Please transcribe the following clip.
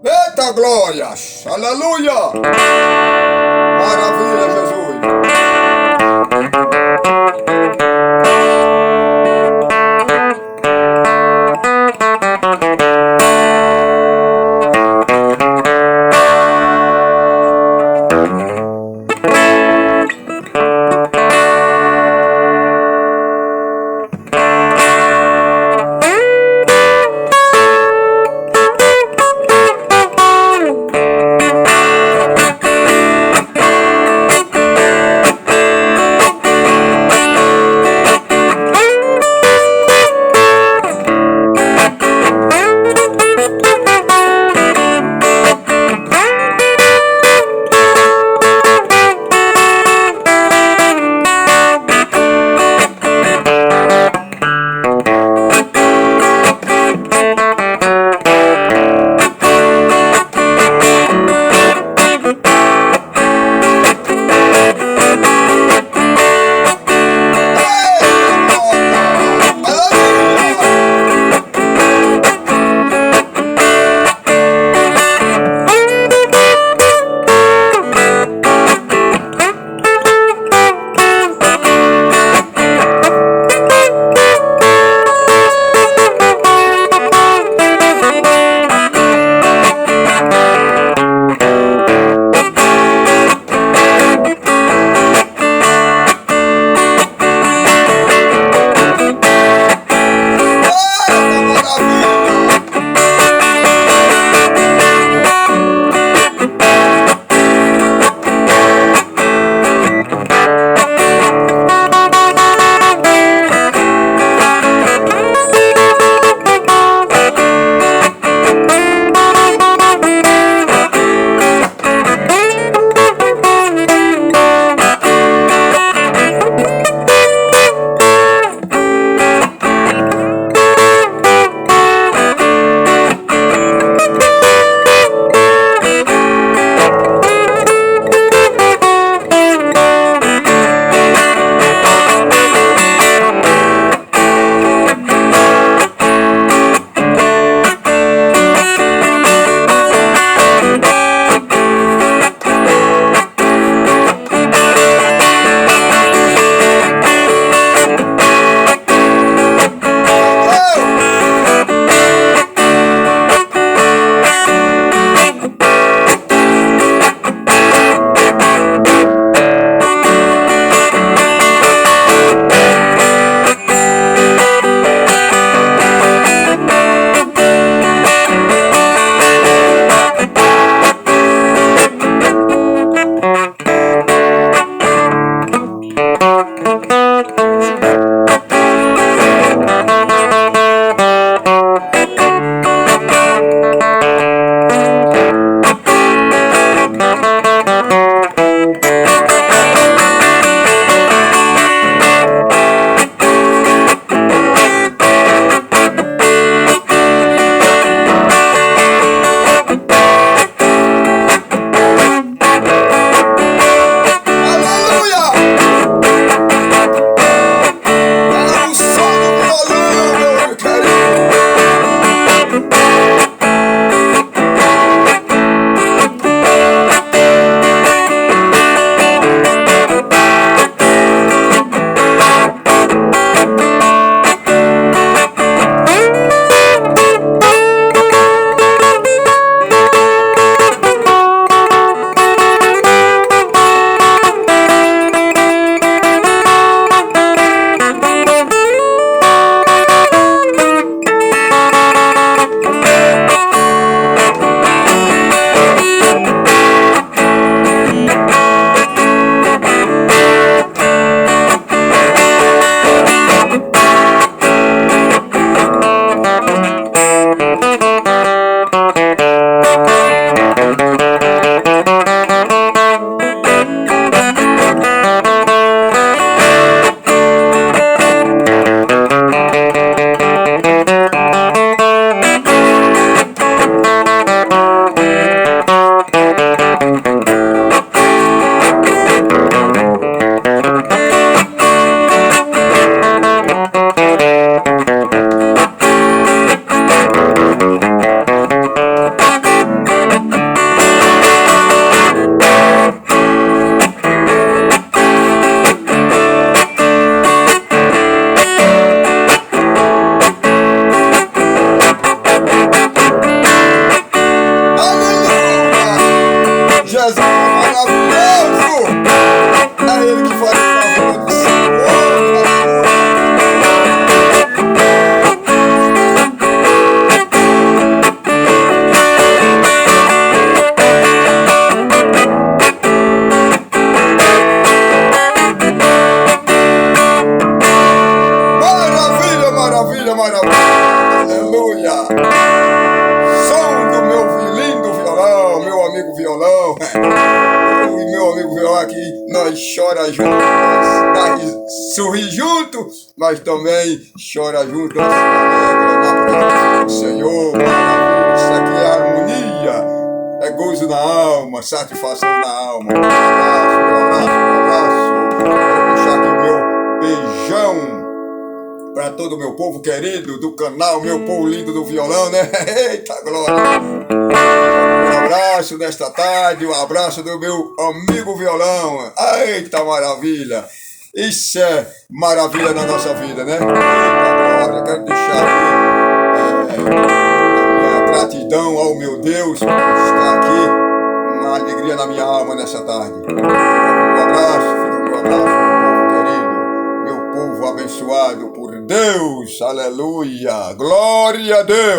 Eita glórias! Aleluia! Maravilha, Jesus! nós chora junto, nós sorri junto, mas também chora junto, nós se alegra na presença do Senhor. Maravilha, isso aqui é harmonia, é gozo na alma, satisfação na alma. Um abraço, meu abraço, meu abraço. Quero deixar aqui meu beijão para todo o meu povo querido do canal, meu povo lindo do violão, né? Eita glória! Um abraço nesta tarde, um abraço do meu amigo violão. Eita maravilha! Isso é maravilha na nossa vida, né? Eita glória! Quero deixar aqui a minha gratidão ao meu Deus por estar aqui, uma alegria na minha alma nessa tarde. Um abraço, filho, meu abraço. Abençoado por Deus, aleluia, glória a Deus.